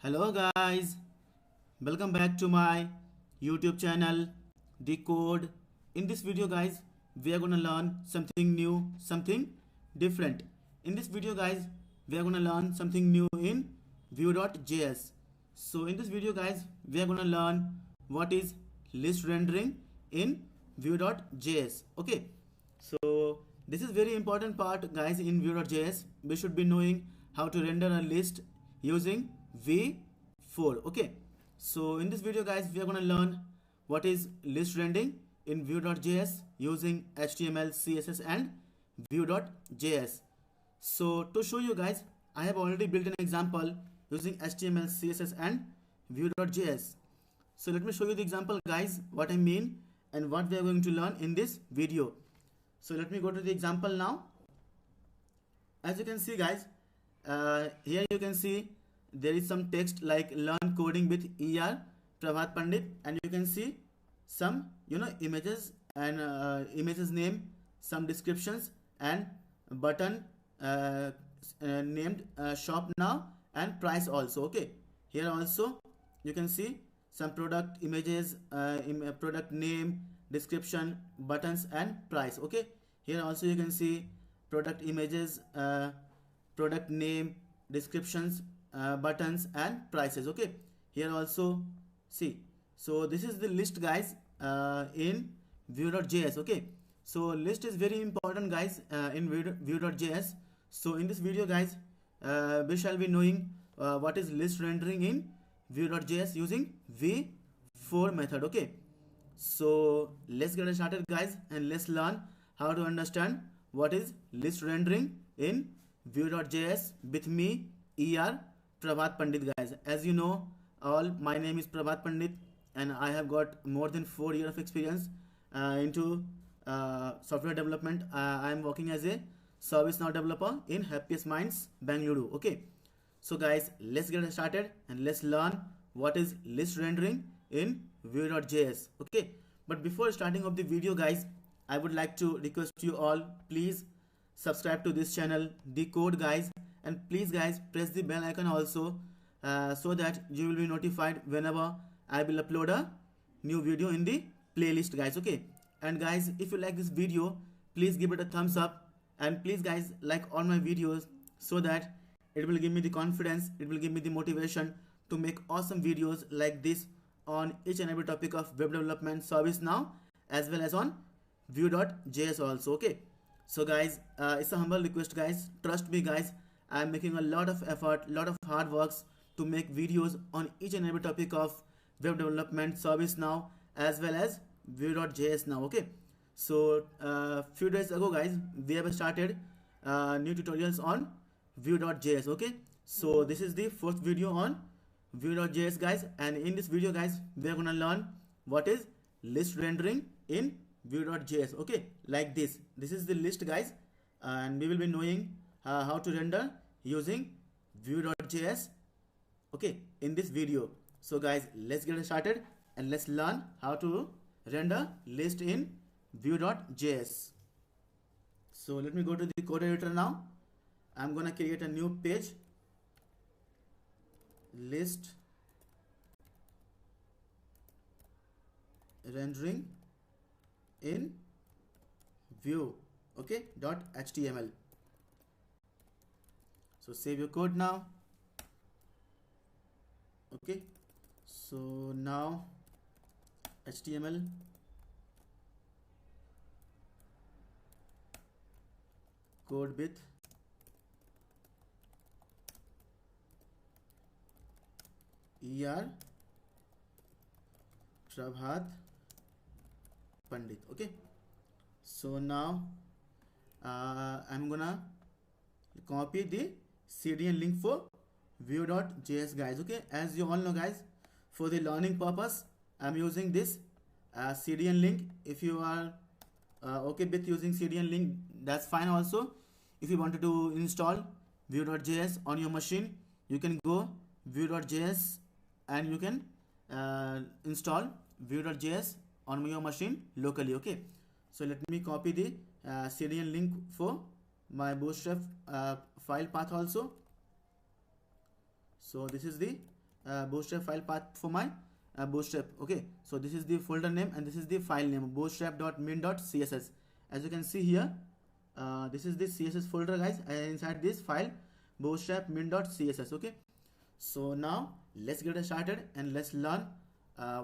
Hello guys, welcome back to my YouTube channel Decode. In this video guys, we are gonna learn something new, something different. In this video guys, we are gonna learn something new in Vue.js. So in this video guys, we are gonna learn what is list rendering in Vue.js. Okay, so this is very important part guys in Vue.js. We should be knowing how to render a list using V4. Okay, so in this video guys we are going to learn what is list rendering in Vue.js using HTML, CSS and Vue.js. So to show you guys, I have already built an example using HTML, CSS and Vue.js. So let me show you the example guys, what I mean and what we are going to learn in this video. So let me go to the example now. As you can see guys, here you can see there is some text like learn coding with ER Prabhat Pandit, and you can see some images and images name, some descriptions and button named shop now and price also. Okay, here also you can see some product images, product name, description, buttons and price. Okay, here also you can see product images, product name, descriptions, buttons and prices. Okay, here also see. So this is the list guys in Vue.js. Okay, so list is very important guys in Vue.js. So in this video guys, we shall be knowing what is list rendering in Vue.js using V4 method. Okay, so let's get started guys and let's learn how to understand what is list rendering in Vue.js with me, ER Prabhat Pandit guys. As you know all, my name is Prabhat Pandit and I have got more than 4 years of experience into software development. I am working as a ServiceNow developer in Happiest Minds, Bangalore. Okay, so guys, let's get started and let's learn what is list rendering in Vue.js. Okay, but before starting of the video guys, I would like to request you all, please subscribe to this channel Decode guys, and please guys press the bell icon also so that you will be notified whenever I will upload a new video in the playlist guys. Okay, and guys, if you like this video, please give it a thumbs up and please guys like all my videos so that it will give me the confidence, it will give me the motivation to make awesome videos like this on each and every topic of web development, service now, as well as on Vue.js also. Okay, so guys, it's a humble request guys, trust me guys, I am making a lot of effort, lot of hard works to make videos on each and every topic of web development, service now, as well as Vue.js now. Okay, so few days ago guys, we have started new tutorials on Vue.js. Okay, so this is the first video on Vue.js guys, and in this video guys we are gonna learn what is list rendering in Vue.js. Okay, like this is the list guys, and we will be knowing how to render using Vue.js. Okay, in this video. So guys, let's get started and let's learn how to render list in Vue.js. So let me go to the code editor now. I'm gonna create a new page, list rendering in Vue. Okay, .html. So save your code now. Okay, so now HTML code with ER Prabhat Pandit. Okay, so now I'm gonna copy the CDN link for Vue.js guys. Okay, as you all know guys, for the learning purpose I'm using this CDN link. If you are okay with using CDN link, that's fine also. If you wanted to install Vue.js on your machine, you can go Vue.js and you can install Vue.js on your machine locally. Okay, so let me copy the CDN link for my bootstrap file path also. So this is the bootstrap file path for my bootstrap. Okay, so this is the folder name and this is the file name, bootstrap.min.css. as you can see here, this is the css folder guys, and inside this file bootstrap min.css. okay, so now let's get started and let's learn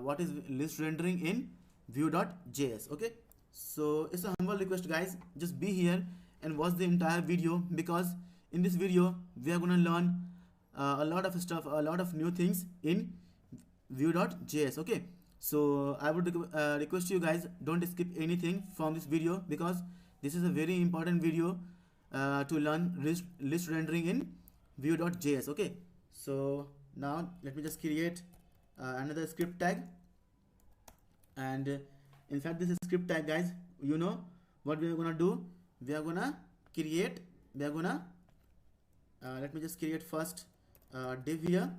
what is list rendering in vue.js. okay, so it's a humble request guys, just be here and watch the entire video, because in this video we are gonna learn a lot of stuff, a lot of new things in vue.js. okay, so I would request you guys, don't skip anything from this video, because this is a very important video to learn list rendering in vue.js. okay, so now let me just create another script tag, and inside this script tag guys, you know what we are gonna do. We are gonna create, let me just create first div here,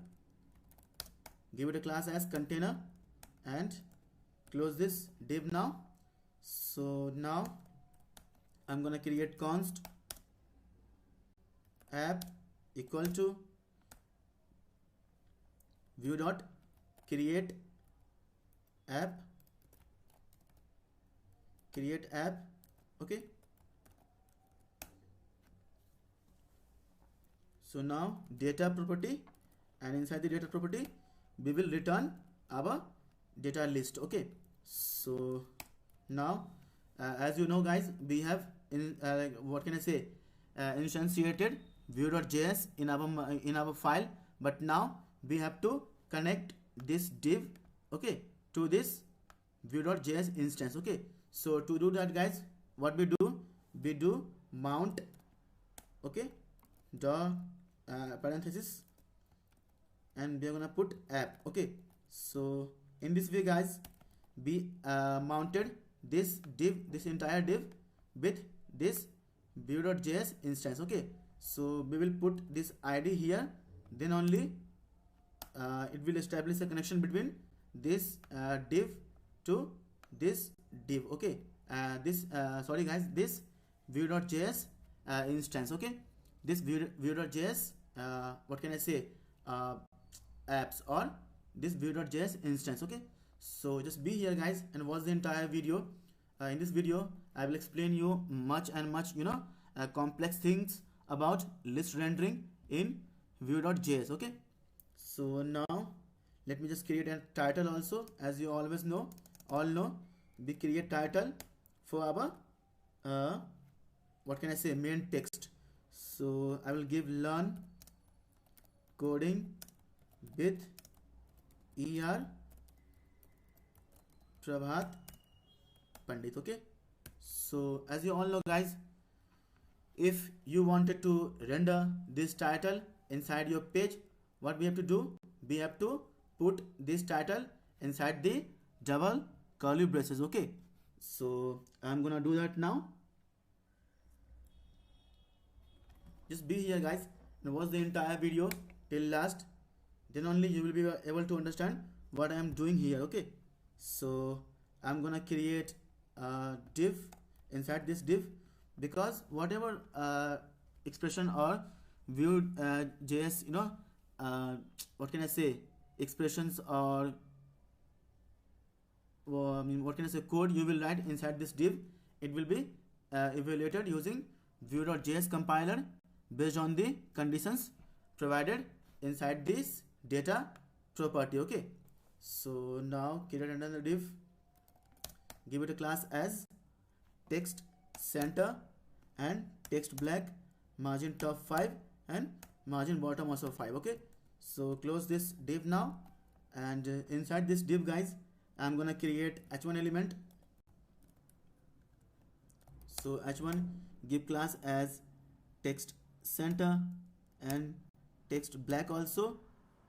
give it a class as container, and close this div now. So now I'm gonna create const app equal to view dot create app, okay. So now data property, and inside the data property we will return our data list. okay, so now as you know guys, we have what can I say, instantiated vue.js in our file, but now we have to connect this div, okay, to this vue.js instance. okay, so to do that guys, what we do mount, okay, the parenthesis, and we are gonna put app. okay, so in this way guys, we mounted this div, this entire div with this vue.js instance. okay, so we will put this id here, then only it will establish a connection between this div to this div. okay, this sorry guys, this vue.js instance. okay, this vue.js what can I say, apps, or this vue.js instance. okay, so just be here guys and watch the entire video. In this video I will explain you much and much, complex things about list rendering in vue.js. okay, so now let me just create a title also. As you all know, we create title for our what can I say, main text. So I will give learn coding with ER Prabhat Pandit. okay, so as you all know guys, if you wanted to render this title inside your page, what we have to do, we have to put this title inside the double curly braces. okay, so I'm gonna do that now. Just be here guys and watch the entire video till last, then only you will be able to understand what I am doing here. okay, so I'm gonna create a div inside this div, because whatever expression or vue.js, what can I say, expressions or what can I say, code you will write inside this div, it will be evaluated using vue.js compiler based on the conditions provided inside this data property. okay, so now create another div, give it a class as text center and text black, margin top 5 and margin bottom also 5. okay, so close this div now, and inside this div guys, I'm gonna create h1 element. So h1 give class as text center and text black also,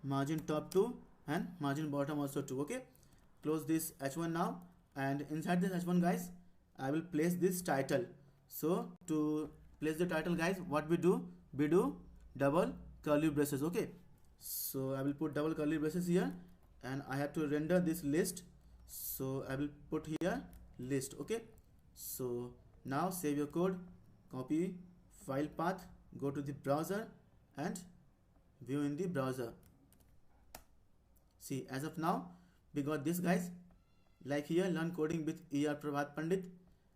margin top 2 and margin bottom also 2. okay, close this h1 now, and inside this h1 guys, I will place this title. So to place the title guys, what we do double curly braces. okay, so I will put double curly braces here, and I have to render this list, so I will put here list. okay, so now save your code, copy file path, go to the browser and view in the browser. See, as of now we got this, guys. Like here, learn coding with ER Prabhat Pandit.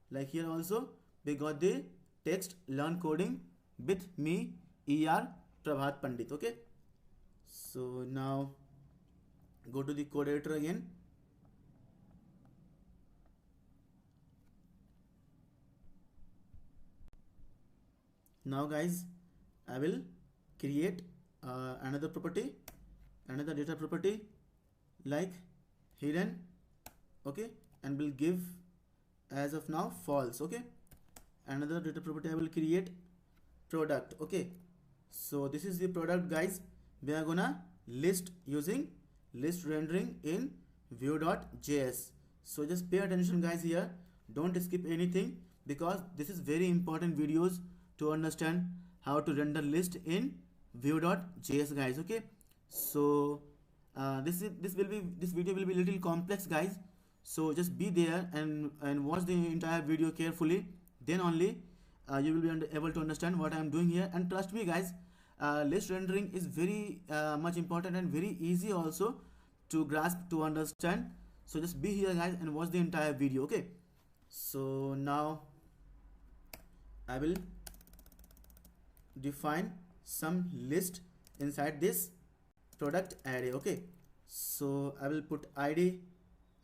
Like here also we got the text learn coding with me, ER Prabhat Pandit. Okay, so now go to the code editor again. Now guys, I will create another property, another data property like hidden. Okay, and will give as of now false. Okay, another data property I will create product. Okay, so this is the product, guys. We are gonna list using list rendering in vue.js. So just pay attention, guys. Here don't skip anything, because this is very important videos to understand how to render list in vue.js, guys. Okay, so this video will be little complex, guys. So just be there and watch the entire video carefully. Then only you will be able to understand what I am doing here. And trust me, guys, list rendering is very much important and very easy also to grasp, to understand. So just be here, guys, and watch the entire video. Okay, so now I will define some list inside this product array. Okay, so I will put id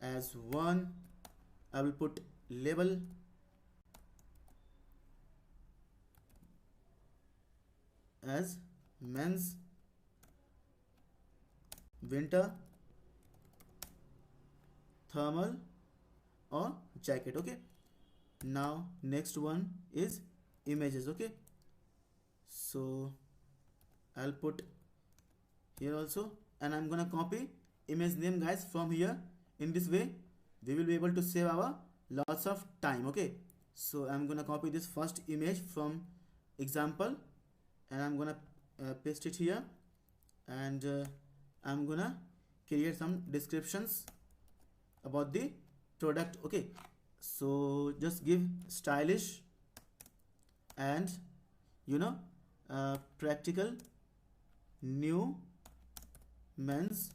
as 1. I will put label as men's winter thermal or jacket. Okay, now next one is images. Okay, so I'll put here also, and I'm gonna copy image name, guys, from here. In this way we will be able to save our lots of time. Okay, so I'm gonna copy this first image from example, and I'm gonna paste it here, and I'm gonna create some descriptions about the product. Okay, so just give stylish and practical new men's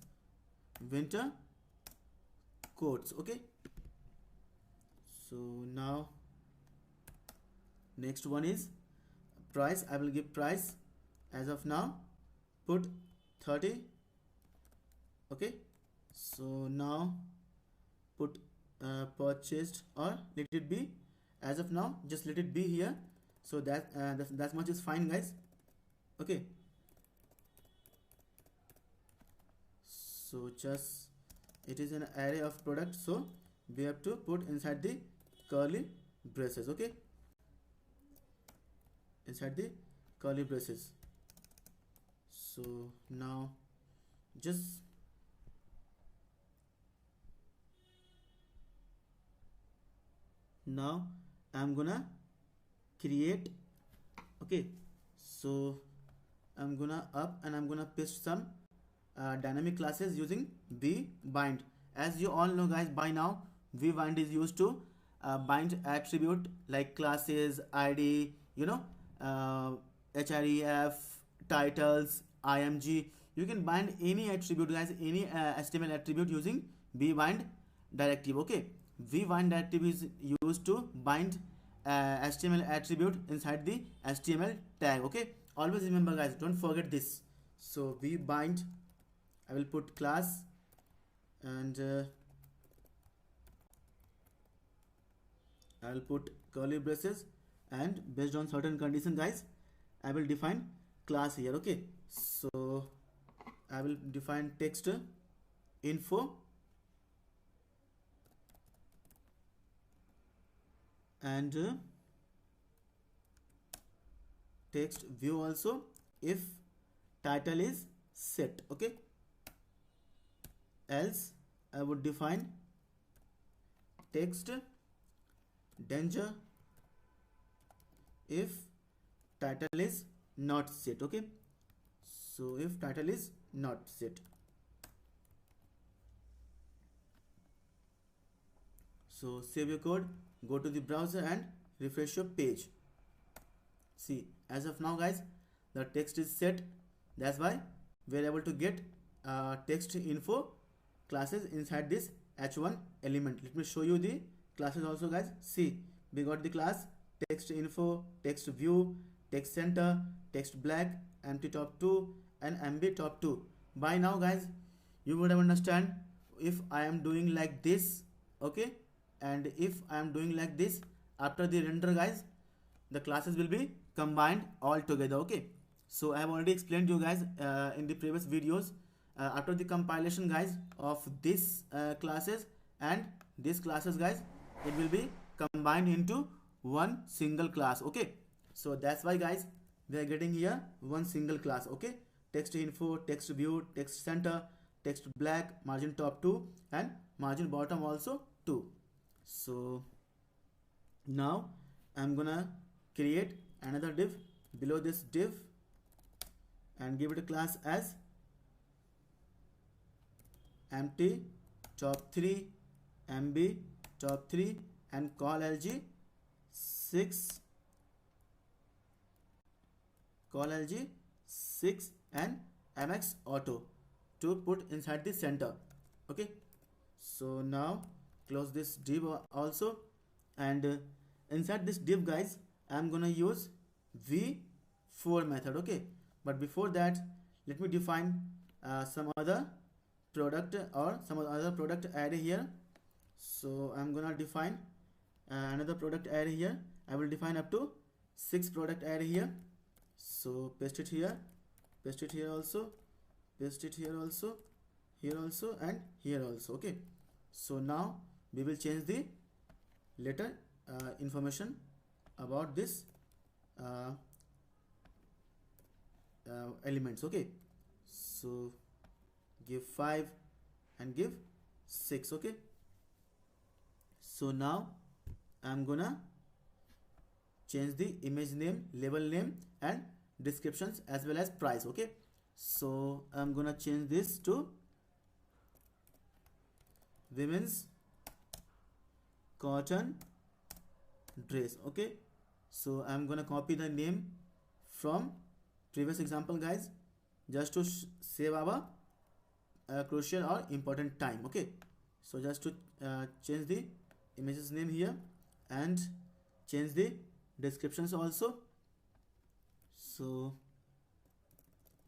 winter coats. Okay, so now next one is price. I will give price as of now, put 30. Okay, so now put purchased, or let it be as of now, just let it be here. So that much is fine, guys. Okay, so just it is an array of products, so we have to put inside the curly braces. Okay, inside the curly braces. So now I'm gonna create. Okay, so I'm gonna up and I'm gonna paste some dynamic classes using vbind. As you all know, guys, by now vbind is used to bind attribute like classes, id, href, titles, img. You can bind any attribute, guys, any HTML attribute using vbind directive. Okay, vbind directive is used to bind HTML attribute inside the HTML tag. Okay, always remember, guys, don't forget this. So vbind, I will put class, and I will put curly braces, and based on certain condition, guys, I will define class here. Okay, so I will define text info and text view also if title is set. Okay, else I would define text danger if title is not set. Okay, so if title is not set. So save your code, go to the browser and refresh your page. See, as of now, guys, the text is set. That's why we are able to get text info classes inside this h1 element. Let me show you the classes also, guys. See, we got the class text info, text view, text center, text black, empty top 2 and mb top 2. By now, guys, you would have understand if I am doing like this, okay, and if I am doing like this, after the render, guys, the classes will be combined all together. Okay, so I have already explained you guys in the previous videos. After the compilation, guys, of this classes and these classes, guys, it will be combined into one single class. Okay, so that's why, guys, we are getting here one single class. Okay, text info, text view, text center, text black, margin top 2 and margin bottom also 2. So now I'm gonna create another div below this div and give it a class as empty top 3 mb top 3 and call lg 6 and mx auto to put inside the center. Okay, so now close this div also, and inside this div, guys, I'm gonna use v4 method. Okay, but before that, let me define some other product or some other product array here. So I'm gonna define another product array here. I will define up to 6 product array here. So paste it here also, paste it here also, and here also. Okay, so now we will change the later information about this elements. Okay, so give 5 and give 6. Okay, so now I'm gonna change the image name, label name and descriptions as well as price. Okay, so I'm gonna change this to women's cotton dress. Okay, so I'm gonna copy the name from previous example, guys, just to save our crucial or important time. Okay, so just to change the image's name here and change the descriptions also. So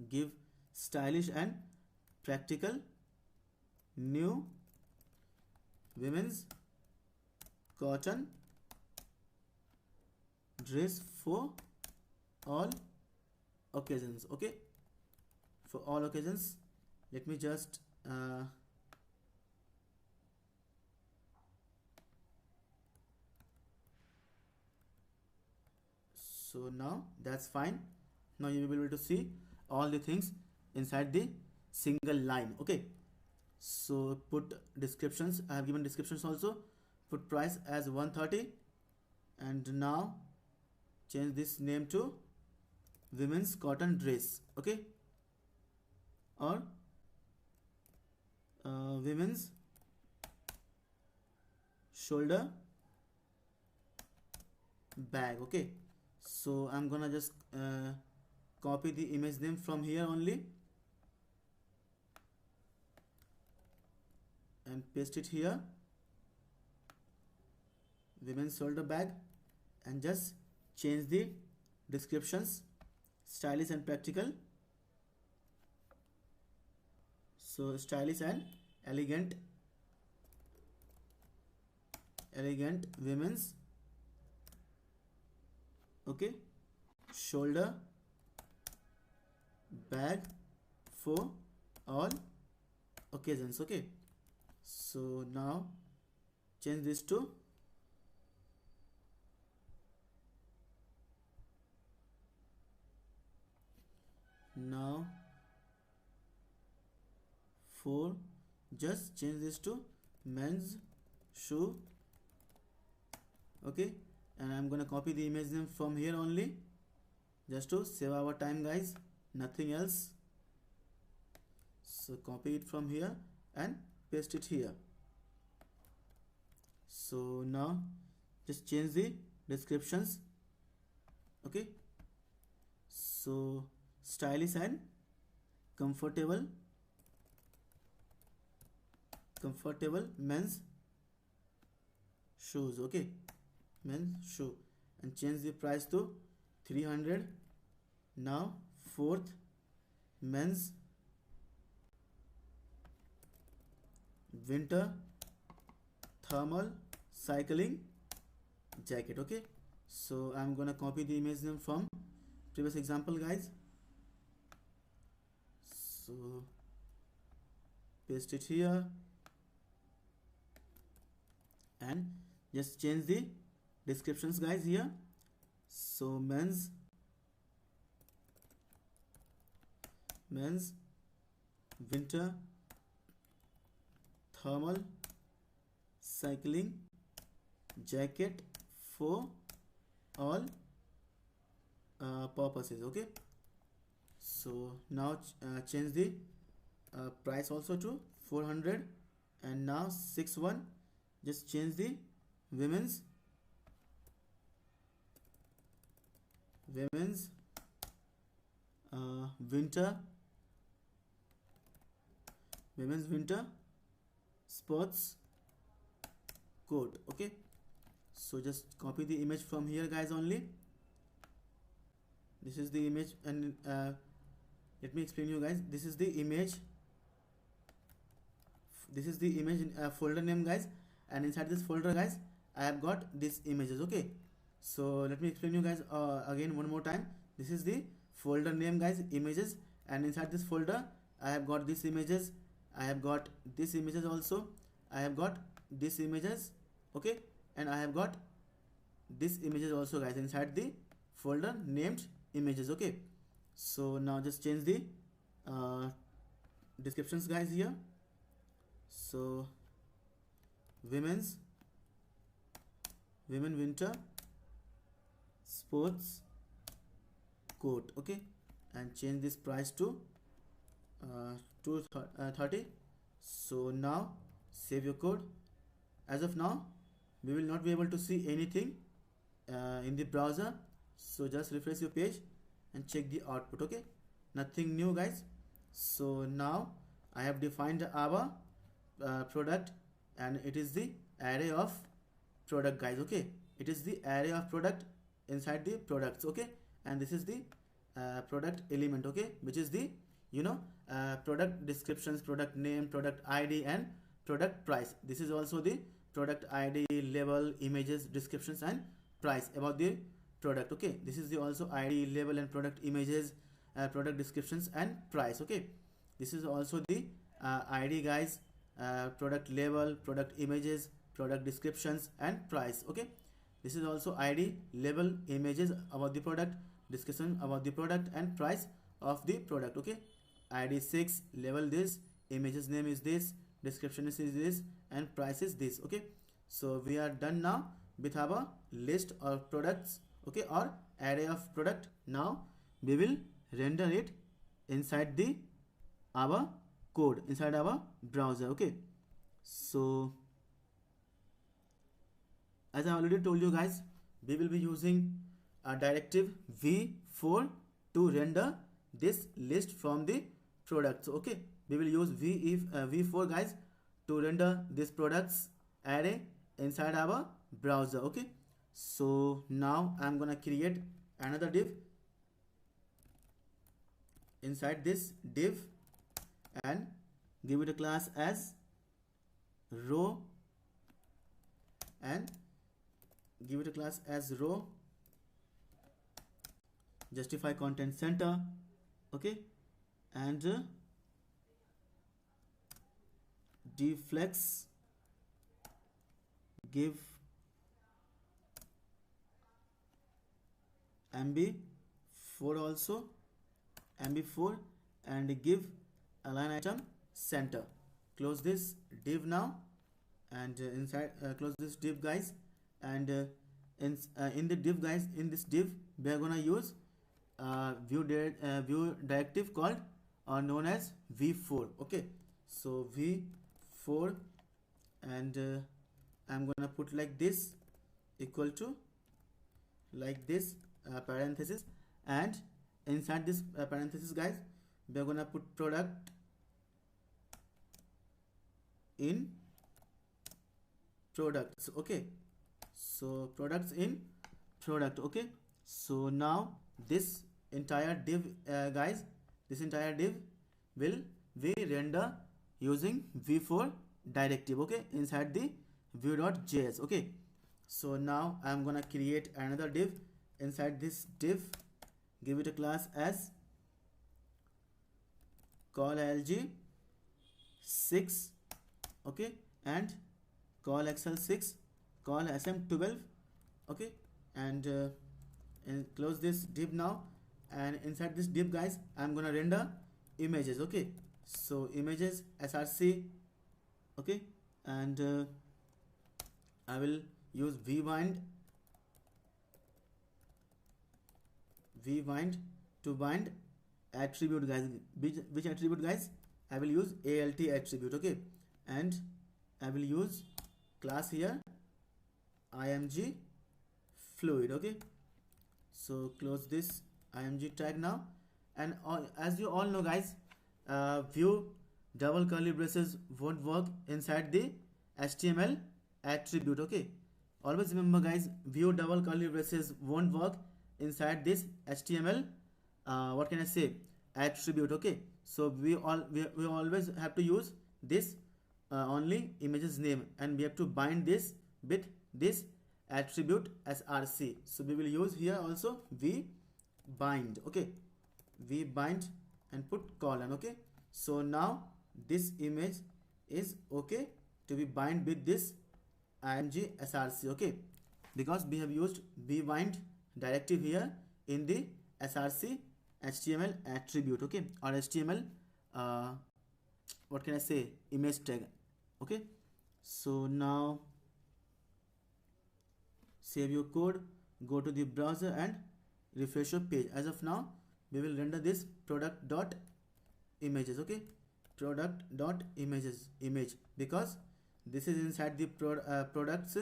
give stylish and practical new women's cotton dress for all occasions. Okay, for all occasions. Let me just so now that's fine. Now you will be able to see all the things inside the single line. Okay, so put descriptions. I have given descriptions also. Put price as 130 and now change this name to women's cotton dress. Okay, or women's shoulder bag. Okay, so I'm gonna just copy the image name from here only and paste it here, women's shoulder bag, and just change the descriptions stylish and practical. So stylish and elegant women's, okay, shoulder bag for all occasions. Okay, so now change this to now for just change this to men's shoe. Okay, and I'm gonna copy the image name from here only just to save our time, guys, nothing else. So copy it from here and paste it here. So now just change the descriptions. Okay, so stylish and comfortable comfortable men's shoes. Okay, men's shoe, and change the price to 300. Now fourth, men's winter thermal cycling jacket. Okay, so I'm gonna copy the image name from previous example, guys. So paste it here and just change the descriptions, guys, here. So men's winter thermal cycling jacket for all purposes. Okay, so now change the price also to 400, and now 6.1, just change the women's winter sports coat. Okay, so just copy the image from here, guys, only. This is the image, and let me explain you, guys. This is the image in folder name, guys, and inside this folder, guys, I have got these images. Okay, so let me explain you, guys, again one more time. This is the folder name, guys, images, and inside this folder I have got these images, I have got these images also, I have got these images. Okay, and I have got these images also, guys, inside the folder named images. Okay, so now just change the descriptions, guys, here. So women winter sports coat. Okay, and change this price to 230. So now save your code. As of now, we will not be able to see anything in the browser, so just refresh your page and check the output. Okay, nothing new, guys. So now I have defined our product, and it is the array of product, guys. Okay, it is the array of product inside the products. Okay, and this is the product element. Okay, which is the product descriptions, product name, product ID, and product price. This is also the product ID, label, images, descriptions, and price about the product. Okay, this is the also ID, label, and product images, product descriptions, and price. Okay, this is also the ID, guys, product label, product images, product descriptions, and price. Okay, this is also ID, label, images about the product, description about the product, and price of the product. Okay, ID 6, label this, images name is this, description is this, and price is this. Okay, so we are done now with our list of products. Okay, or array of product. Now we will render it inside the our code, inside our browser. Okay, so as I already told you, guys, we will be using a directive v4 to render this list from the products. Okay, we will use v4, guys, to render this products array inside our browser. Okay, so now I'm gonna create another div. Inside this div, and give it a class as row, and give it a class as row justify content center. Okay, and deflex give mb4 also, mb4, and give align item center. Close this div now, and inside close this div, guys, and in the div, guys, in this div we are gonna use view directive called known as v4. Okay, so v4, and I'm gonna put like this, equal to like this parenthesis, and inside this parenthesis, guys, we are gonna put product in products. Okay, so products in product. Okay, so now this entire div, guys, this entire div will be render using v4 directive. Okay, inside the view.js. Okay, so now I'm gonna create another div. Inside this div, give it a class as call lg 6. Okay, and call xl6, call sm12. Okay, and close this div now. And inside this div, guys, I'm gonna render images. Okay, so images src. Okay, and I will use vbind to bind attribute, guys. Which attribute, guys? I will use alt attribute. Okay, and I will use class here img fluid. Okay, so close this img tag now. And as you all know, guys, view double curly braces won't work inside the html attribute. Okay, always remember, guys, view double curly braces won't work inside this html what can I say, attribute. Okay, so we always have to use this only images name, and we have to bind this with this attribute src. So we will use here also v bind. Okay, v bind and put colon. Okay, so now this image is okay to be bind with this img src. Okay, because we have used v bind directive here in the src html attribute. Okay, or html what can I say, image tag. Okay, so now save your code, go to the browser and refresh your page. As of now, we will render this product dot images. Okay, product dot images image, because this is inside the products,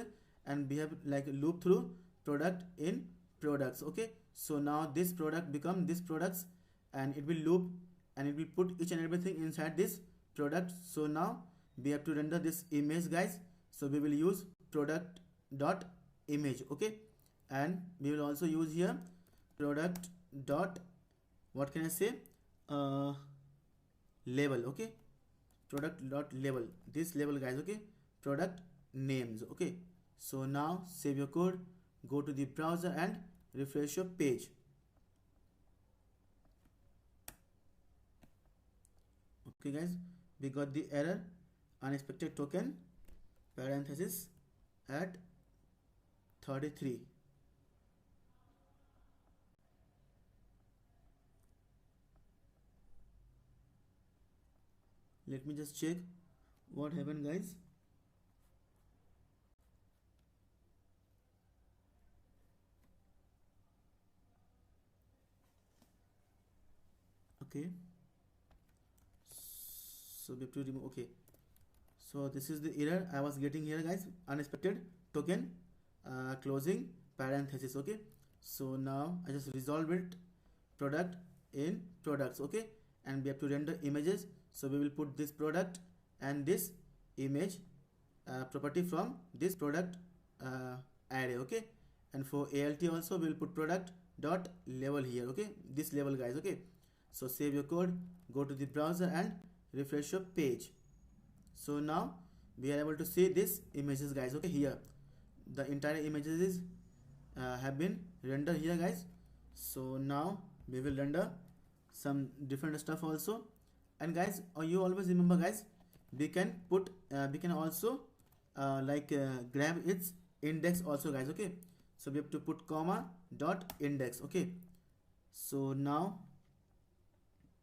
and we have like loop through product in products. Okay, so now this product become this products, and it will loop and it will put each and everything inside this product. So now we have to render this image, guys. So we will use product dot image. Okay, and we will also use here product dot what can I say, label. Okay, product dot label, this label, guys. Okay, product names. Okay, so now save your code, go to the browser and refresh your page. Okay, guys, we got the error unexpected token parenthesis at 33. Let me just check what happened, guys. Okay, so we have to remove. Okay, so this is the error I was getting here, guys. Unexpected token closing parenthesis. Okay, so now I just resolve it, product in products. Okay, and we have to render images. So we will put this product and this image property from this product array. Okay, and for alt also we will put product dot label here. Okay, this label, guys. Okay, so save your code, go to the browser and refresh your page. So now we are able to see this images, guys. Okay, here the entire images is have been rendered here, guys. So now we will render some different stuff also. And guys, you always remember, guys, we can put we can also grab its index also, guys. Okay, so we have to put comma dot index. Okay, so now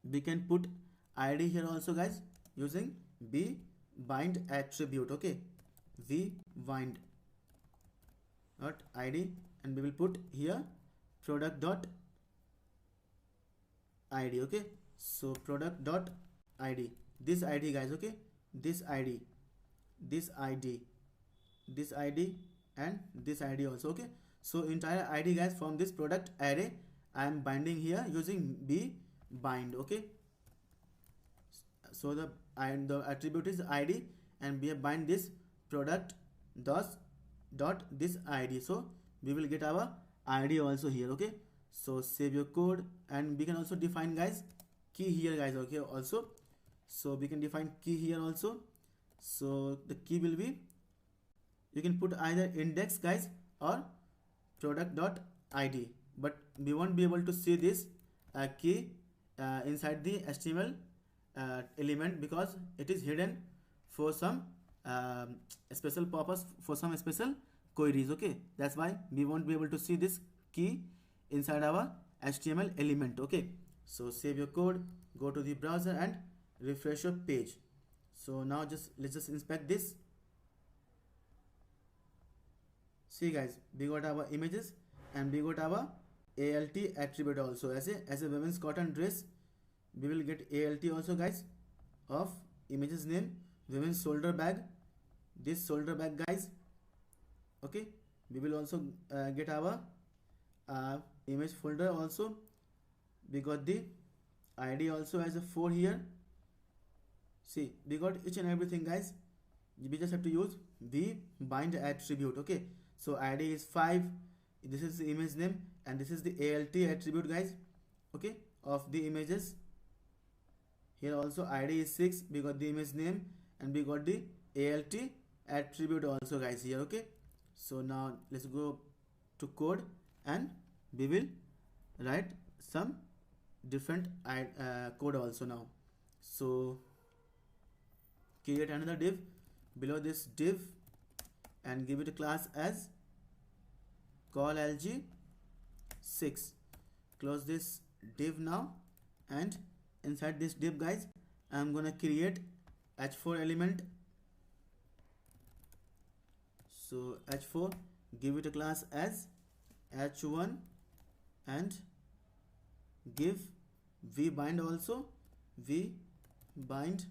we can put id here also, guys, using v bind attribute. Okay, v bind dot id, and we will put here product dot id. Okay, so product dot id, this id, guys. Okay, this id, this id, this id, and this id also. Okay, so entire id, guys, from this product array I am binding here using v bind. Okay, so the attribute is id, and we have bind this product dot this id. So we will get our id also here. Okay, so save your code, and we can also define guys key here guys. Okay, also so we can define key here also. So the key will be, you can put either index guys or product dot id, but we won't be able to see this key inside the HTML element because it is hidden for some special purpose, for some special queries. Okay, that's why we won't be able to see this key inside our HTML element. Okay, so save your code, go to the browser and refresh your page. So now let's just inspect this. See guys, we got our images and we got our ALT attribute also. As a women's cotton dress, we will get ALT also guys of images name, women's shoulder bag, this shoulder bag guys. Okay, we will also get our image folder also. We got the ID also as a 4 here. See, we got each and everything guys. We just have to use the bind attribute. Okay, so ID is 5, this is the image name, and this is the ALT attribute guys. Okay, of the images. Here also ID is 6, we got the image name, and we got the ALT attribute also guys here. Okay, so now let's go to code and we will write some different code also now. So create another div below this div and give it a class as call lg6. Close this div now, and inside this div guys, I'm gonna create h4 element. So h4, give it a class as h1 and give vbind also, vbind.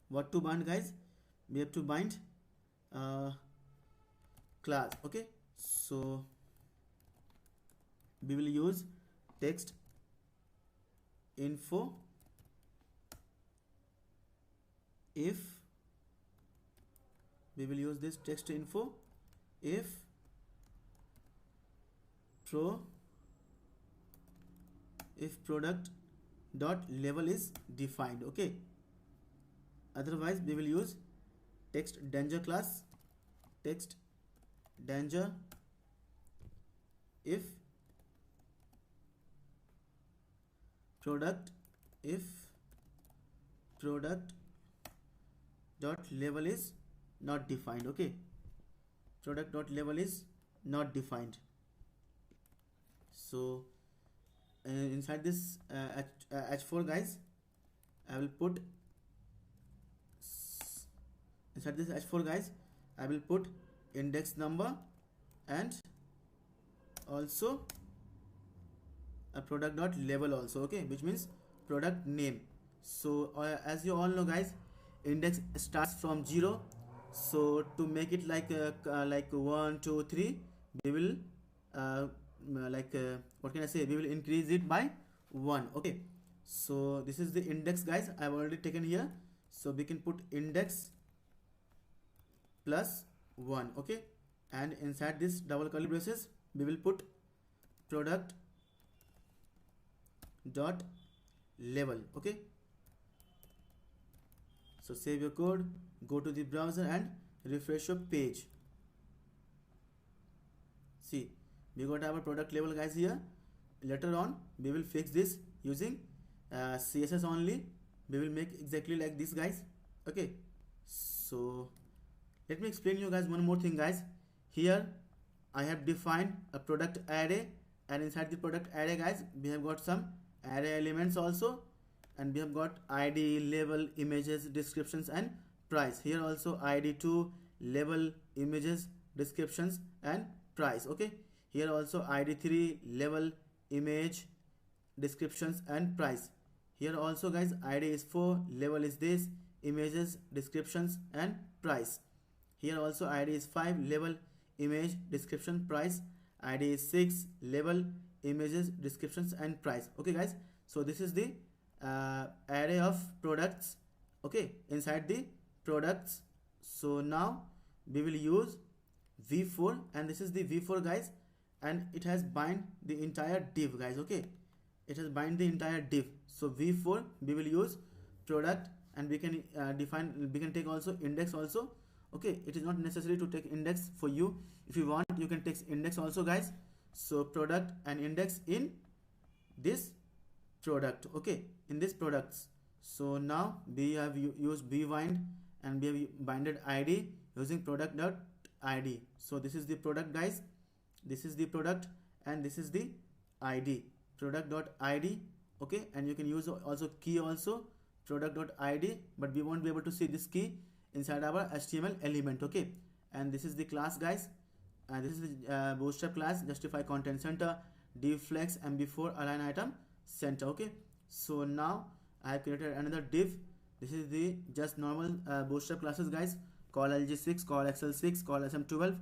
What to bind guys? We have to bind class. Okay, so we will use text info if, we will use this text info if product dot level is defined. Okay, otherwise we will use text danger class, text danger if product dot level is not defined. Okay, product dot level is not defined. So inside this h4 guys, I will put inside this h4 guys, I will put index number and also a product dot level also. Okay, which means product name. So as you all know guys, index starts from 0. So to make it like 1 2 3, we will what can I say, we will increase it by 1. Okay, so this is the index guys, I've already taken here. So we can put index plus 1. Okay, and inside this double curly braces, we will put product dot level. Okay, so save your code, go to the browser and refresh your page. See, we got our product level guys here. Later on we will fix this using CSS only. We will make exactly like this guys. Okay, so let me explain you guys one more thing guys. Here I have defined a product array, and inside the product array guys, we have got some array elements also, and we have got ID, label, images, descriptions and price. Here also ID2, label, images, descriptions and price. Okay, here also ID3, label, image, descriptions and price. Here also guys, ID is 4, label is this, images, descriptions and price. Here also ID is 5, label, image, description, price. ID is 6, label, images, descriptions and price. Okay guys, so this is the array of products. okay, inside the products. So now we will use v4, and this is the v4 guys, and it has bind the entire div guys, okay, it has bind the entire div. So v4 we will use product, and we can we can take also index also, okay. It is not necessary to take index for you. If you want, you can take index also guys. So product and index in this product, okay, in this products. So now we have used bbind, and we have binded id using product dot id. So this is the product guys, this is the product, and this is the id, product dot id, okay. And you can use also key also, product dot id, but we won't be able to see this key inside our HTML element, okay. And this is the class guys, and this is the bootstrap class, justify content center, div flex, mb4 align item center, okay. So now I have created another div. This is the just normal bootstrap classes guys, call lg6, call xl6, call sm12,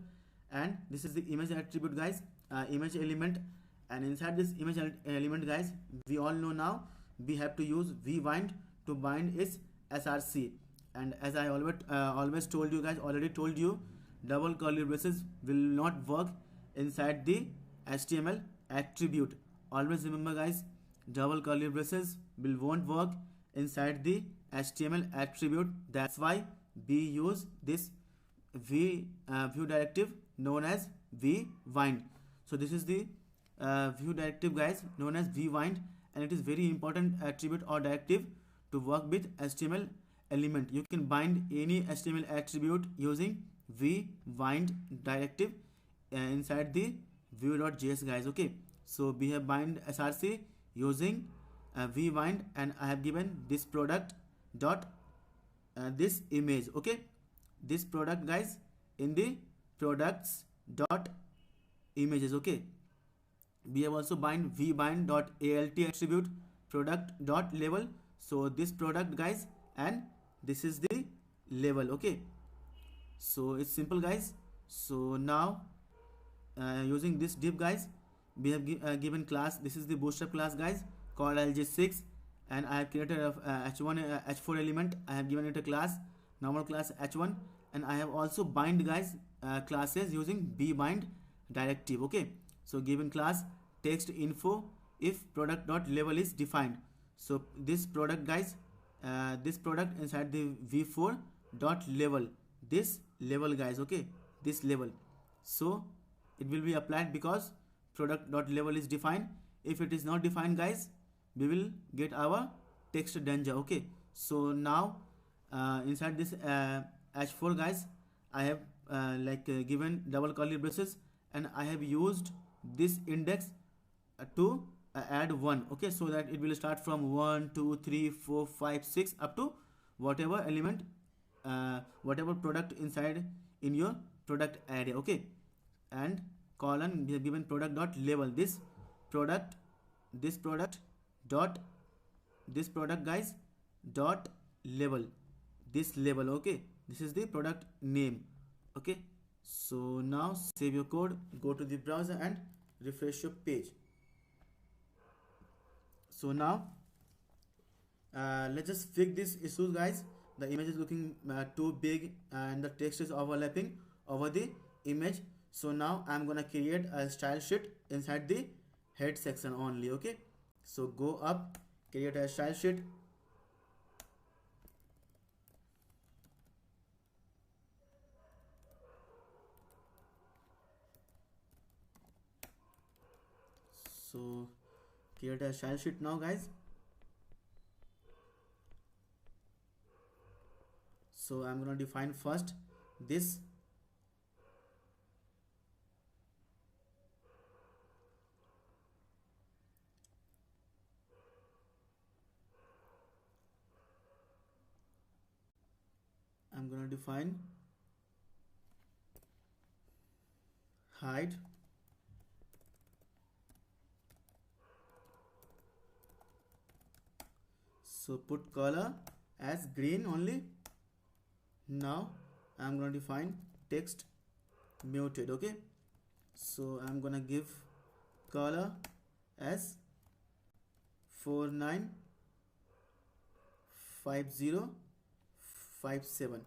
and this is the image attribute guys, image element. And inside this image element guys, we all know now we have to use vbind to bind its src. And as I always told you guys, already told you, double curly braces will not work inside the HTML attribute. Always remember guys, double curly braces won't work inside the HTML attribute. That's why we use this view directive known as vbind. So this is the view directive guys, known as vbind, and it is very important attribute or directive to work with HTML element. You can bind any HTML attribute using vbind directive inside the view.js guys, okay. So we have bind src using vbind, and I have given this product dot this image, okay, this product guys in the products dot images, okay. We have also bind vbind dot alt attribute product dot label. So this product guys, and this is the label, okay. So it's simple guys. So now using this div guys, we have given class, this is the bootstrap class guys, called lg6, and I have created a h1 h4 element. I have given it a class, normal class h1, and I have also bind guys classes using bbind directive, okay. So given class text info if product dot label is defined. So this product guys, this product inside the v4 dot label, this label guys, okay, this label. So it will be applied because product dot label is defined. If it is not defined guys, we will get our text danger, okay. So now inside this h4 guys, I have given double curly braces, and I have used this index to add 1, okay, so that it will start from 1 2 3 4 5 6 up to whatever element, whatever product inside in your product array, okay. And colon, we have given product dot label, this product dot this product guys dot label, this label, okay. This is the product name, okay. So now save your code, go to the browser and refresh your page. So now let's just fix this issues guys. The image is looking too big and the text is overlapping over the image. So now I'm gonna create a style sheet inside the head section only, okay. So go up, create a style sheet. So create a style sheet now guys. So I'm gonna define first this, I'm gonna define height, so put color as green only. Now I'm gonna define text muted, okay. So I'm gonna give color as 4950 57.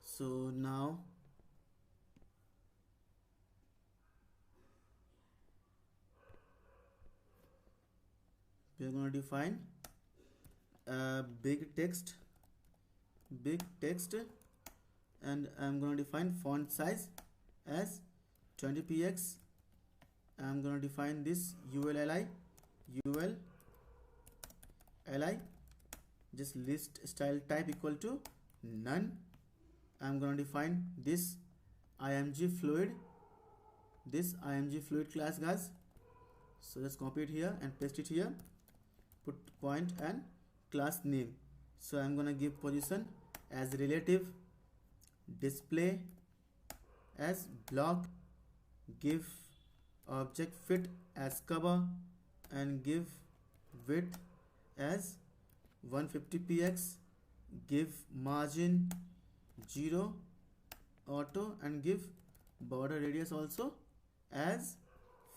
So now we are going to define big text, and I'm going to define font size as 20px. I'm going to define this ULLI, just list style type equal to none. I'm going to define this img fluid, class, guys. So just copy it here and paste it here, put point and class name. So I'm gonna give position as relative, display as block, give object fit as cover, and give width as 150px, give margin 0 auto, and give border radius also as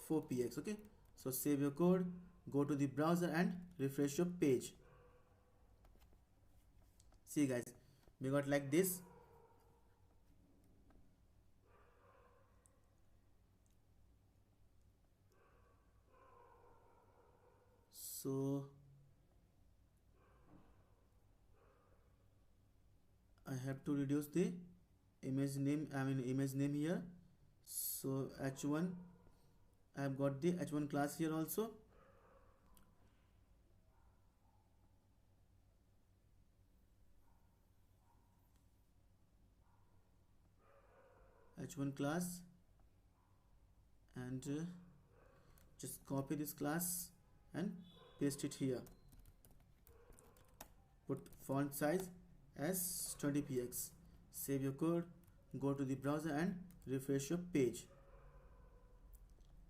4px. okay, so save your code, go to the browser and refresh your page. See guys, we got like this. So I have to reduce the image name, here. So h1, I have got the h1 class here also. h1 class, and just copy this class and paste it here. Put font size as 20px. Save your code, go to the browser and refresh your page.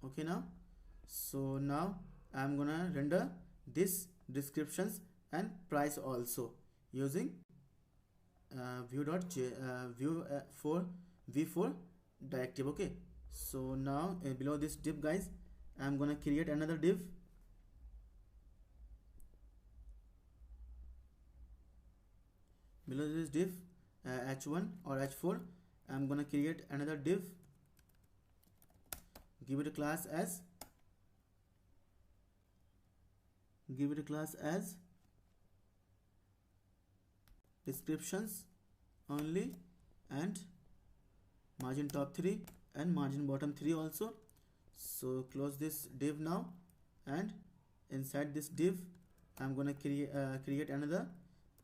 Okay, now so now I'm gonna render this descriptions and price also using v4 directive. Okay, so now below this div, guys, I'm gonna create another div. Below this div h1 or h4, I'm gonna create another div, give it a class as descriptions only, and margin top 3 and margin bottom 3 also. So close this div now, and inside this div I'm gonna create another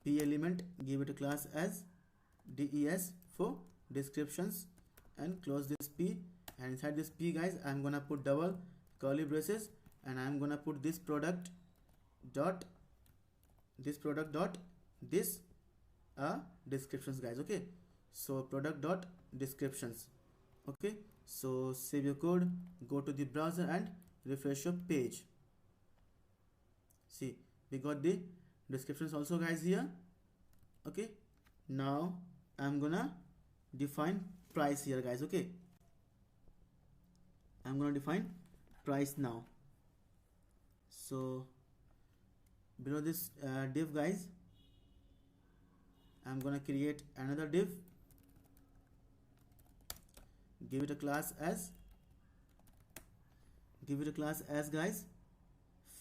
p element, give it a class as des for descriptions, and close this p. And inside this p, guys, I'm gonna put double curly braces, and I'm gonna put this product dot this descriptions, guys. Okay, so product dot descriptions. Okay, so save your code, go to the browser and refresh your page. See, we got the descriptions also, guys, here. Okay, now I'm gonna define price here, guys. Okay, I'm gonna define price now. So below this div, guys, I'm gonna create another div, give it a class as guys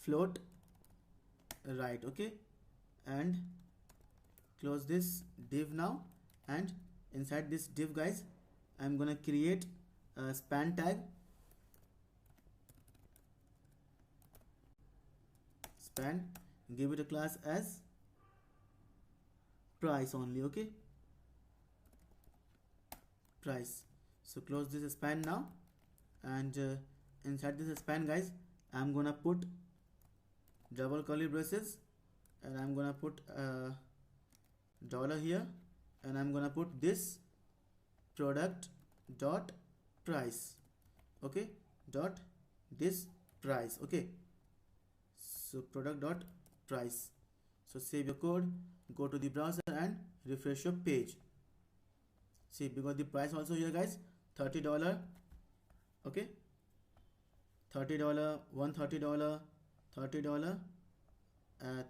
float right. Okay, and close this div now, and inside this div, guys, I'm gonna create a span tag, give it a class as price only. Okay, price. So close this span now, and inside this span, guys, I'm gonna put double curly braces, and I'm gonna put dollar here, and I'm gonna put this product dot price. Okay, dot this price. Okay, so product dot price. So save your code, go to the browser and refresh your page. See, because the price also here, guys, $30 Okay, $30, $130, $30,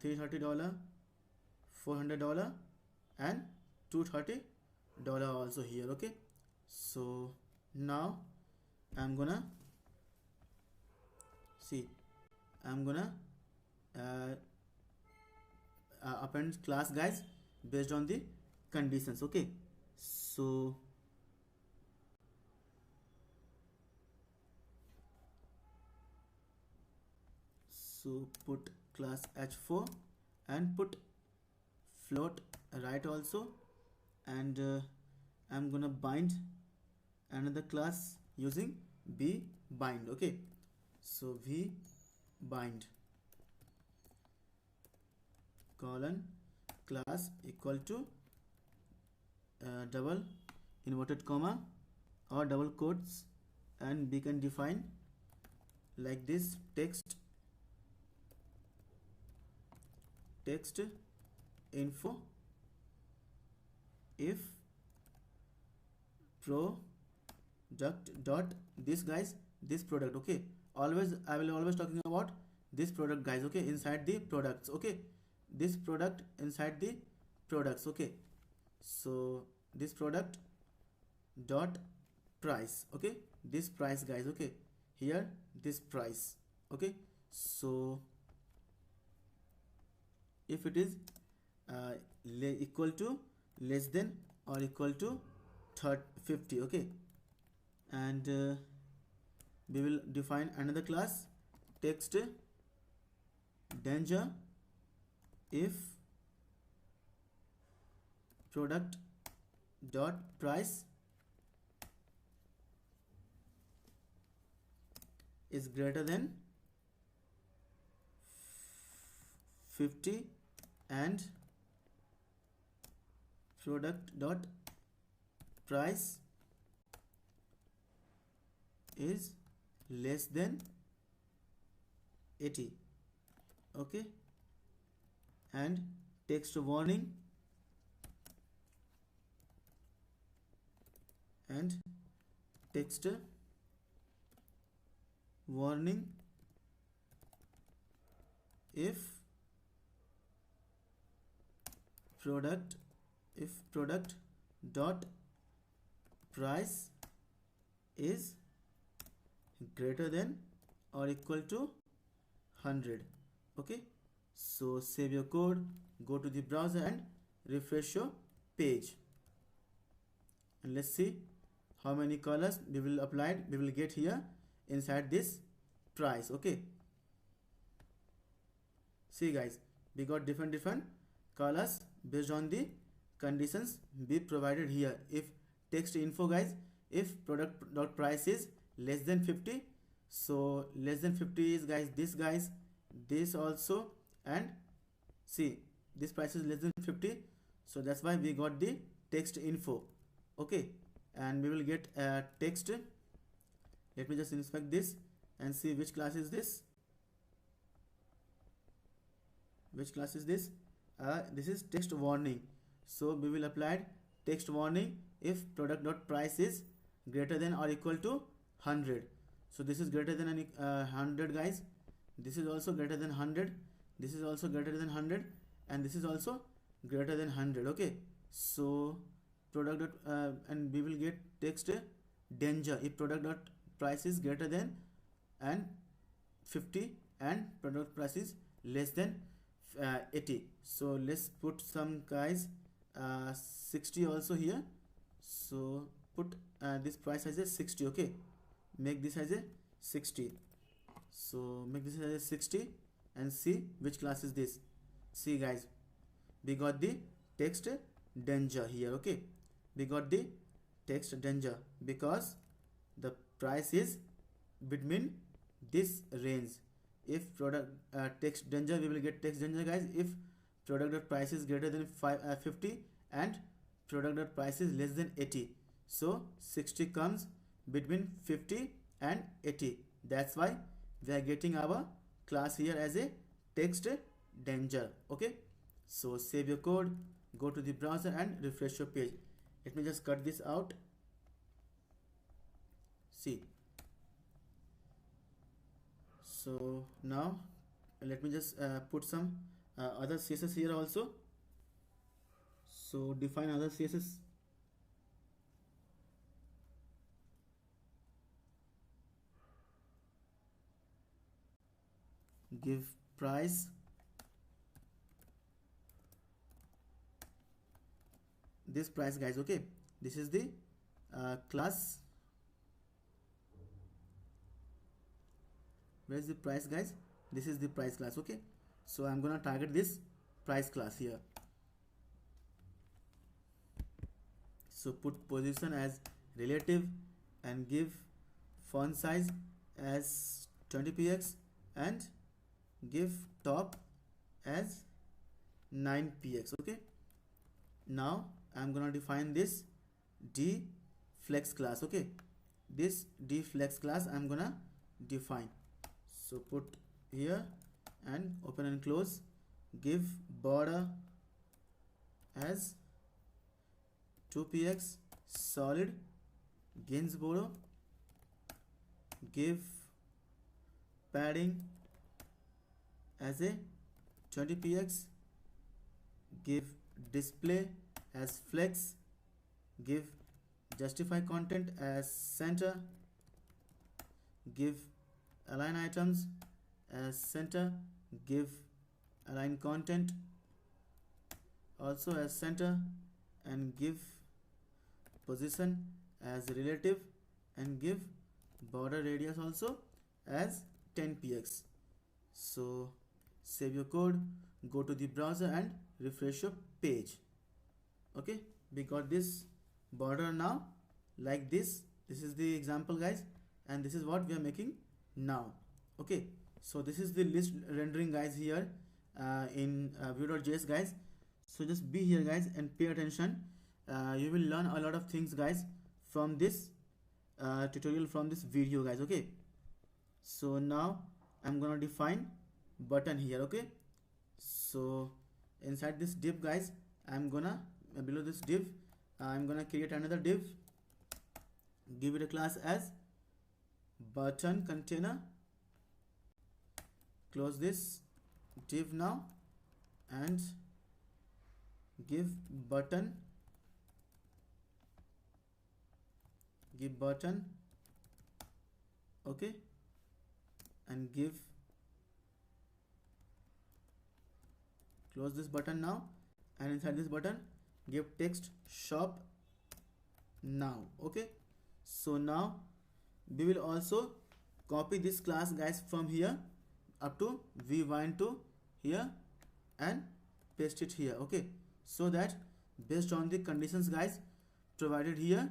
$330, $400, and $230 also here. Okay, so now I'm gonna see, I'm gonna append class, guys, based on the conditions. Okay, so put class h4 and put float right also, and I'm gonna bind another class using b bind. Okay, so v bind colon class equal to double inverted comma or double quotes, and we can define like this: text info if product dot this, guys, this product. Okay, always I will always talking about this product, guys. Okay, inside the products. Okay, this product inside the products. Okay, so this product dot price. Okay, this price, guys. Okay, here this price. Okay, so if it is equal to less than or equal to 50. Okay, and we will define another class, text danger if product dot price is greater than 50 and product dot price is less than 80. Okay, and text warning and text warning if product dot price is greater than or equal to 100. Okay, so save your code, go to the browser and refresh your page, and let's see how many colors we will get here inside this price. Okay, see, guys, we got different colors based on the conditions we provided here. If text info, guys, if product dot price is less than 50, so less than 50 is, guys, this, guys, this also, and see, this price is less than 50, so that's why we got the text info. Okay, and we will get text. Let me just inspect this and see which class is this. Which class is this? This is text warning. So we will apply text warning if product dot price is greater than or equal to 100. So this is greater than 100, guys. This is also greater than 100. This is also greater than 100, and this is also greater than 100. Okay, so product dot and we will get text danger if product dot price is greater than and 50 and product price is less than 80. So let's put some, guys, 60 also here. So put this price as a 60. Okay, make this as a 60. So make this as a 60 and see which class is this. See, guys, we got the text danger here. Okay, we got the text danger because the price is between this range. If product text danger, we will get text danger, guys, if product dot price is greater than 50 and product dot price is less than 80. So 60 comes between 50 and 80. That's why we are getting our class here as a text danger. Okay, so save your code, go to the browser and refresh your page. Let me just cut this out. See, So now let me just put some other CSS here also. So define other CSS. Give price, this price guys, okay. This is the class. Where is the price guys? This is the price class, okay. So I'm gonna target this price class here. So put position as relative and give font size as 20px and give top as 9px, okay. Now I'm gonna define this dflex class, okay. This dflex class I'm gonna define. So put here and open and close. Give border as 2px solid Gainsborough. Give padding as a 20px. Give display as flex. Give justify content as center. Give align items as center. Give align content also as center, and give position as relative, and give border radius also as 10px. So save your code, go to the browser and refresh your page. Okay, we got this border now like this. This is the example guys, and this is what we are making now. Okay, so this is the list rendering guys here in Vue.js guys. So just be here guys and pay attention. You will learn a lot of things guys from this tutorial, from this video guys. Okay, so now I'm gonna define button here. Okay, so inside this div guys, I'm gonna below this div I'm gonna create another div, give it a class as button container. Close this div now and give button, okay, and close this button now, and inside this button give text shop now. Okay, so now we will also copy this class guys from here up to v1 to here and paste it here. Okay, so that based on the conditions guys provided here,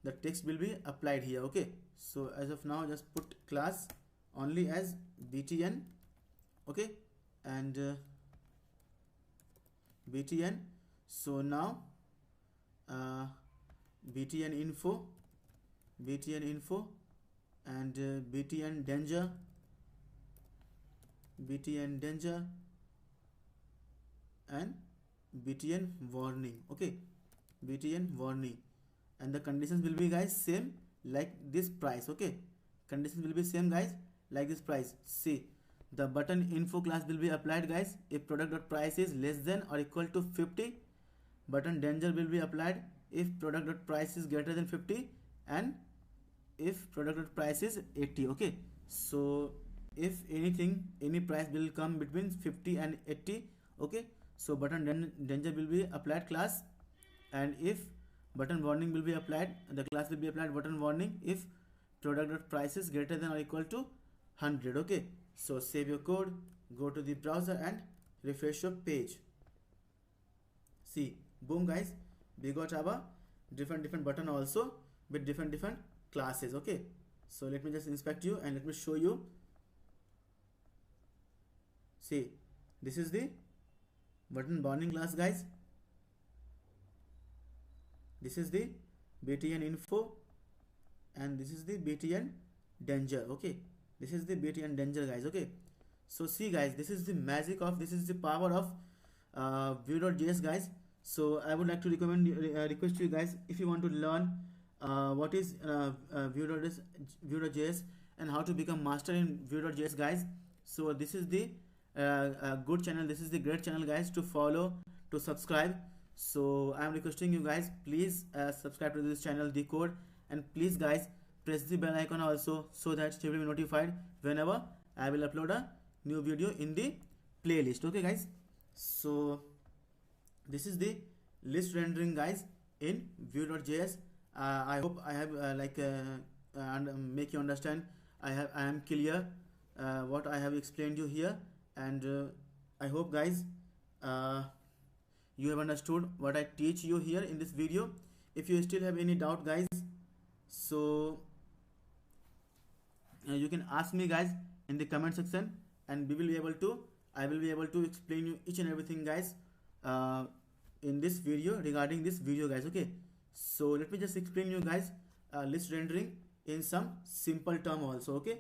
the text will be applied here. Okay, so as of now just put class only as btn, okay, and btn. So now btn info and btn danger and btn warning. Okay, btn warning, and the conditions will be guys same like this price. Okay, conditions will be same guys like this price. See, the button info class will be applied guys if product.price is less than or equal to 50. Button danger will be applied if product.price is greater than 50, and if product.price is 80. Okay, so if any price will come between 50 and 80, okay, so button danger will be applied class, and if button warning will be applied, the class will be applied button warning if product.price is greater than or equal to 100. Okay, so save your code, go to the browser and refresh your page. See, boom guys, we got our different button also with different classes. Okay, so let me just inspect you and let me show you. See, this is the button warning class guys, this is the btn info, and this is the btn danger. Okay, this is the btn danger guys. Okay, so see guys, this is the magic of, this is the power of Vue.js guys. So I would like to request you guys, if you want to learn what is Vue.js and how to become master in Vue.js, guys. So this is the good channel, this is the great channel, guys, to follow, to subscribe. So I am requesting you guys, please subscribe to this channel, Decode, and please guys press the bell icon also, so that you will be notified whenever I will upload a new video in the playlist. Okay guys, so this is the list rendering, guys, in Vue.js. I hope I have and make you understand. I am clear what I have explained you here, and I hope guys you have understood what I teach you here in this video. If you still have any doubt, guys, so you can ask me, guys, in the comment section, and we will be able to I will be able to explain you each and everything, guys, in this video regarding this video, guys. Okay, so let me just explain you guys list rendering in some simple term also. Okay,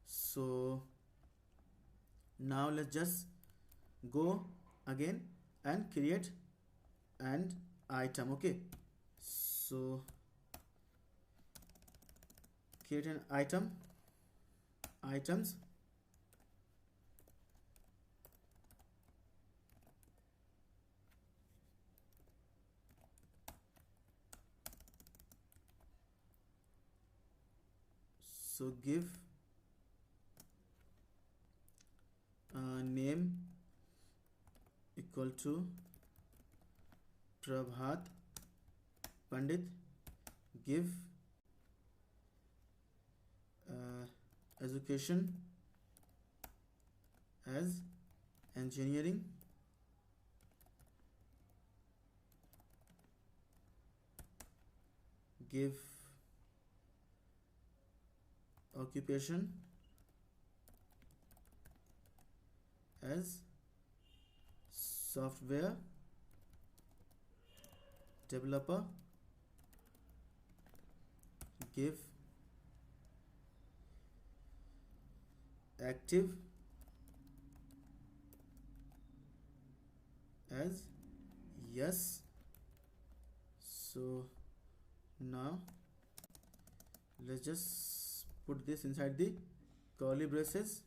so now let's just go again and create an item. Okay, so create an items, so give name equal to Prabhat Pandit, give education as engineering, give occupation as software developer, give active as yes. So now let's just put this inside the curly braces.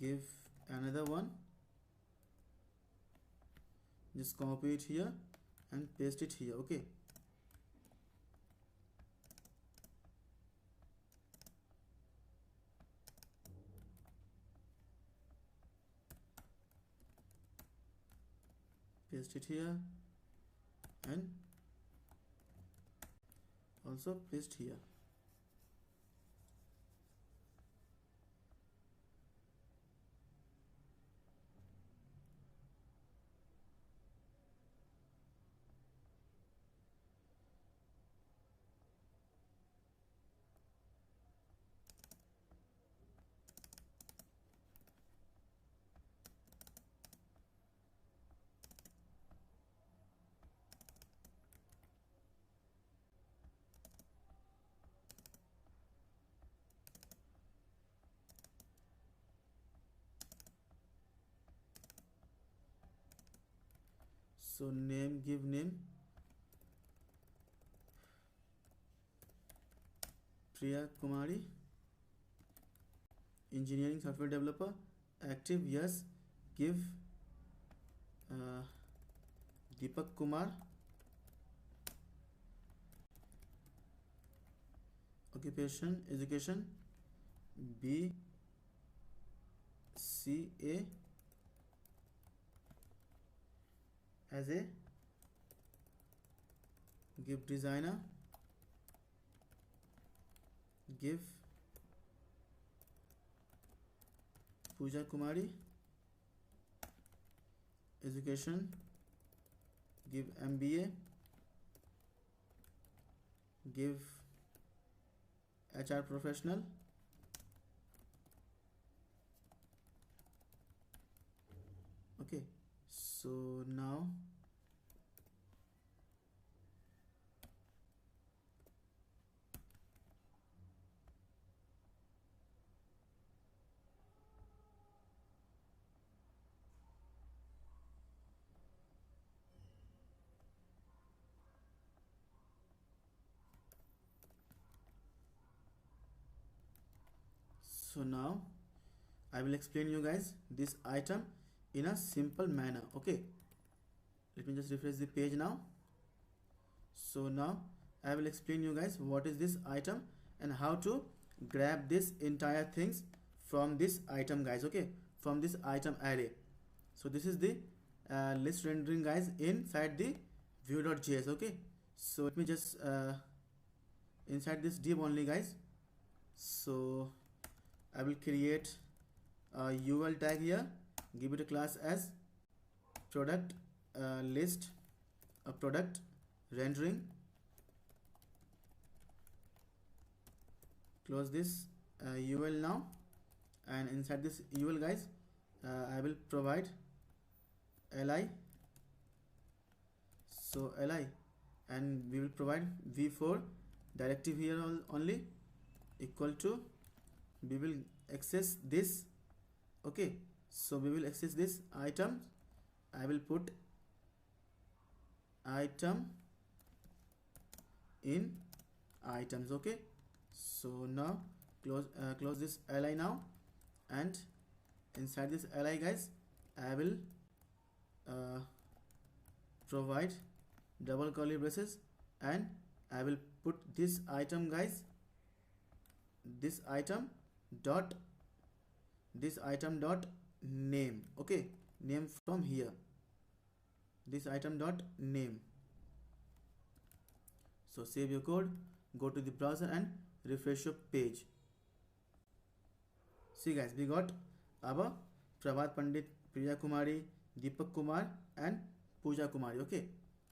Give another one, just copy it here and paste it here. Okay, paste it here and also paste here. So name, give name Priya Kumari, engineering software developer, active yes, give Deepak Kumar, occupation education, BCA as a, give designer, give Pooja Kumari, education, give MBA, give HR professional, okay. So now So now I will explain you guys this item in a simple manner. Okay, let me just refresh the page now. So now I will explain you guys what is this item and how to grab this entire things from this item, guys. Okay, from this item array. So this is the list rendering, guys, inside the view.js. Okay, so let me just inside this div only, guys. So I will create a UL tag here, give it a class as product list, a product rendering. Close this UL now, and inside this UL, guys, I will provide li. So li, and we will provide v4 directive here only, equal to, we will access this. Okay, so we will access this item. I will put item in items. Okay, so now close this li now, and inside this li, guys, I will provide double curly braces, and I will put this item, guys, this item dot name. Okay, name from here, this item dot name. So save your code, go to the browser and refresh your page. See, guys, we got our Prabhat Pandit, Priya Kumari, Deepak Kumar and Pooja Kumari. Okay,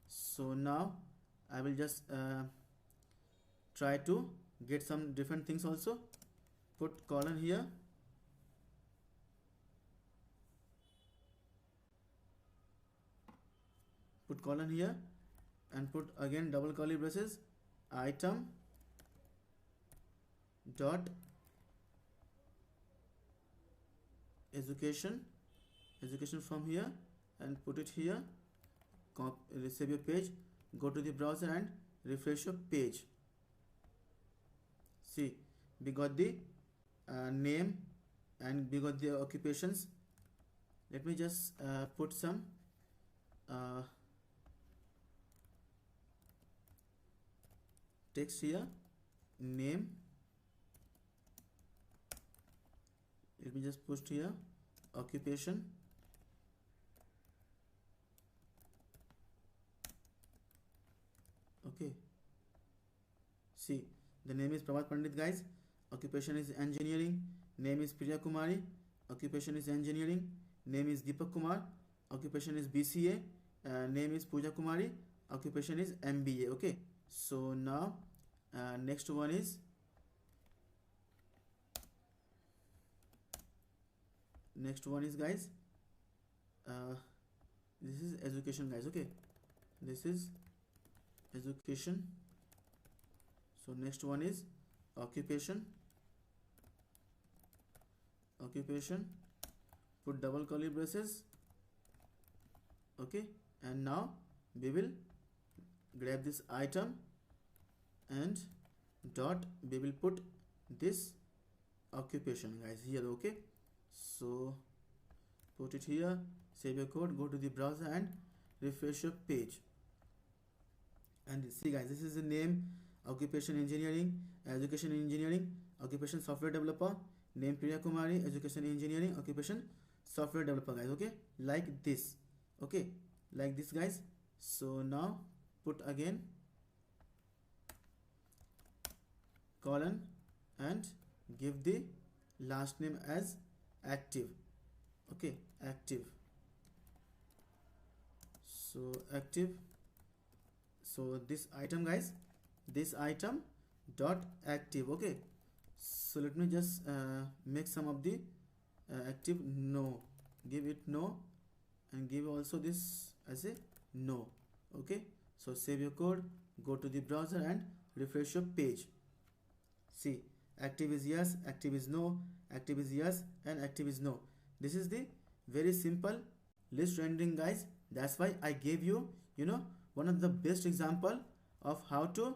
so now I will just try to get some different things also. Put colon here, put colon here, and put again double curly braces, item dot education from here, and put it here. Save your page, go to the browser and refresh your page. See, we got the name and we got the occupations. Let me just put some text here, name. Let me just put here occupation. Okay, see, the name is Prabhat Pandit, guys, occupation is engineering, name is Priya Kumari, occupation is engineering, name is Deepak Kumar, occupation is BCA, name is Pooja Kumari, occupation is MBA. Okay, so now next one is guys, this is education, guys. Okay, this is education. So next one is occupation, put double curly braces. Okay, and now we will grab this item and dot, we will put this occupation, guys, here. Okay, so put it here, save your code, go to the browser and refresh your page. And see, guys, this is the name, occupation engineering, education engineering, occupation software developer, name Priya Kumari, education engineering, occupation software developer, guys. Okay, like this. Okay, like this, guys. So now put again colon and give the last name as active. Okay, active. So active. So this item, guys, this item dot active. Okay, so let me just make some of the active no, give it no, and give also this as a no. Okay, so save your code, go to the browser and refresh your page. See, active is yes, active is no, active is yes, and active is no. This is the very simple list rendering, guys. That's why I gave you, one of the best example of how to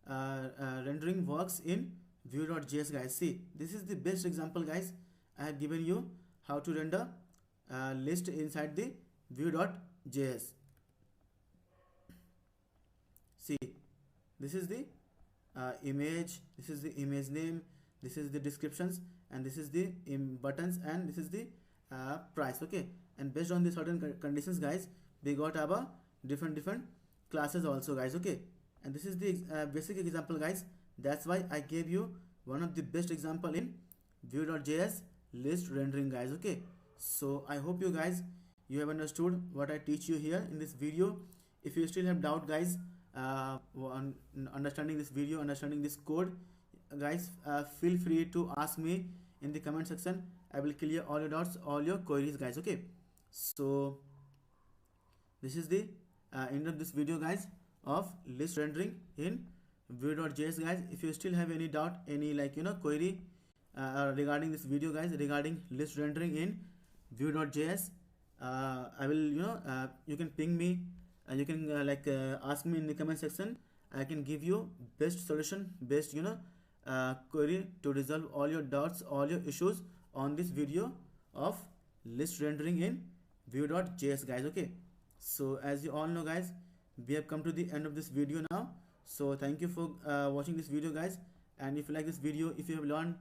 rendering works in Vue.js guys. See, this is the best example guys. I have given you how to render list inside the Vue.js. See, this is the image, this is the image name, this is the descriptions, and this is the buttons, and this is the price. Okay, and based on the certain conditions guys, we got our different classes also guys. Okay, and this is the basic example guys. That's why I gave you one of the best example in Vue.js list rendering guys. Okay, so I hope you have understood what I teach you here in this video. If you still have doubt guys, on understanding this video, understanding this code guys, feel free to ask me in the comment section. I will clear all your doubts, all your queries guys. Okay, so this is the end of this video guys of list rendering in Vue.js guys. If you still have any doubt, any query regarding this video guys, regarding list rendering in Vue.js, I will you can ping me, you can ask me in the comment section. I can give you best solution, best query to resolve all your doubts, all your issues on this video of list rendering in Vue.js guys. Okay, so as you all know guys, we have come to the end of this video now. So thank you for watching this video guys, and if you like this video, if you have learned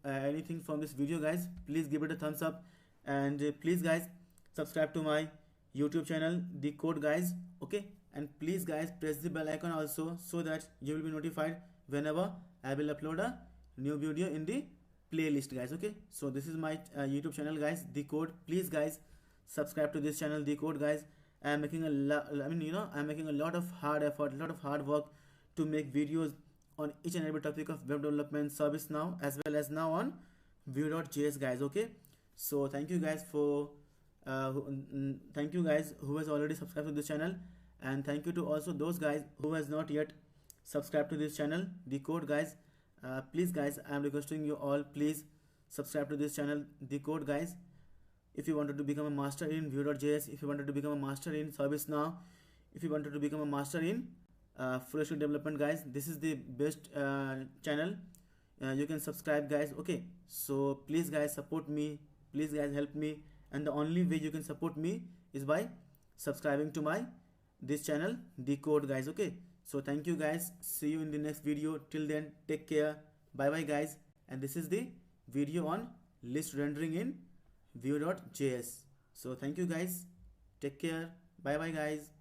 anything from this video guys, please give it a thumbs up, and please guys subscribe to my YouTube channel The Code guys. Okay, and please guys press the bell icon also, so that you will be notified whenever I will upload a new video in the playlist guys. Okay, so this is my YouTube channel guys, The Code. Please guys subscribe to this channel The Code guys. I am making I'm making a lot of hard effort, a lot of hard work to make videos on each and every topic of web development, ServiceNow, as well as now on Vue.js guys. Okay, so thank you guys for thank you guys who has already subscribed to this channel, and thank you to also those guys who has not yet subscribed to this channel The Code guys. Please guys, I am requesting you all, please subscribe to this channel The Code guys. If you wanted to become a master in Vue.js, if you wanted to become a master in ServiceNow, if you wanted to become a master in full stack development guys, this is the best channel. You can subscribe guys. Okay, so please guys support me, please guys help me, and the only way you can support me is by subscribing to my this channel The Code guys. Okay, so thank you guys, see you in the next video. Till then, take care, bye bye guys. And this is the video on list rendering in Vue.js. So thank you guys, take care, bye bye guys.